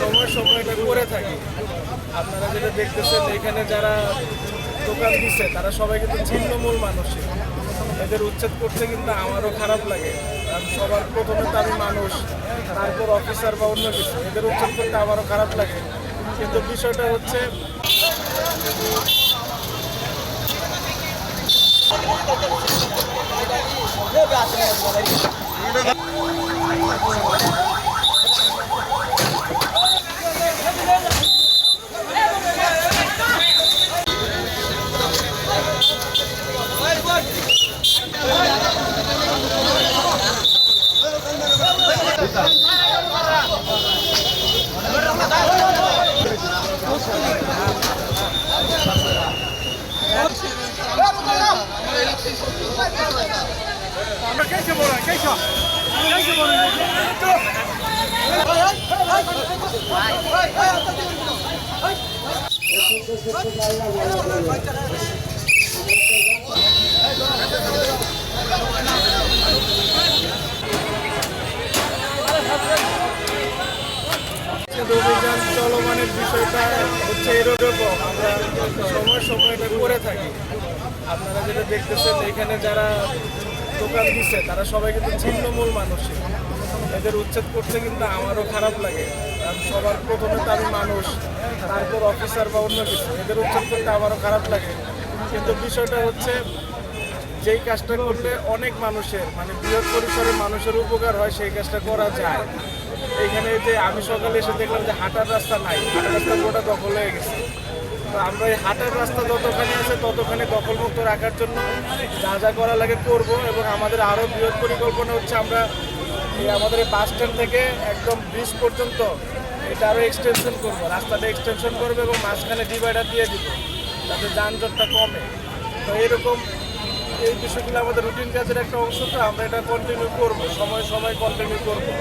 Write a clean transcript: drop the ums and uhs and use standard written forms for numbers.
সময় সময় এটা করে থাকি। আপনারা যেটা দেখতেছেন এখানে যারা দোকান দিচ্ছে তারা সবাই কিন্তু ছিন্নমূল মানুষই। এদের উচ্ছেদ করতে কিন্তু আমারও খারাপ লাগে, কারণ সবার প্রথমে তো আমি মানুষ, তারপর অফিসার বা অন্য কিছু। এদের উচ্ছেদ করতে আমারও খারাপ লাগে, কিন্তু বিষয়টা হচ্ছে অভিযান চলমানের বিষয়টা হচ্ছে এরকম, আমরা সময় সময় এটা করে থাকি। আপনারা যেটা দেখতেছেন এখানে যারা দোকান দিচ্ছে তারা সবাই কিন্তু ছিন্নমূল মানুষই। এদের উচ্ছেদ করতে কিন্তু আমারও খারাপ লাগে, কারণ সবার প্রথমে তো আমি মানুষ, তারপর অফিসার বা অন্য কিছু। এদের উচ্ছেদ করতে আমারও খারাপ লাগে, কিন্তু বিষয়টা হচ্ছে যেই কাজটা করলে অনেক মানুষের বৃহৎ পরিসরে মানুষের উপকার হয় সেই কাজটা করা যায়। এইখানে যে আমি সকালে এসে দেখলাম যে হাঁটার রাস্তা নাই, হাঁটার রাস্তা গোটা দখল হয়ে গেছে। তো আমরা এই হাঁটার রাস্তা যতখানি আছে ততখানি দখলমুক্ত রাখার জন্য যা যা করা লাগে করব, এবং আমাদের আরও বৃহৎ পরিকল্পনা হচ্ছে আমরা আমাদের বাস স্ট্যান্ড থেকে একদম ব্রিজ পর্যন্ত এটা আরও এক্সটেনশন করবো, রাস্তাটা এক্সটেনশন করবো এবং মাঝখানে ডিভাইডার দিয়ে দিব যাতে যানজটটা কমে। তো এরকম এই বিষয়গুলো আমাদের রুটিন কাজের একটা অংশ, তো আমরা এটা কন্টিনিউ করবো, সময় সময় কন্টিনিউ করবো।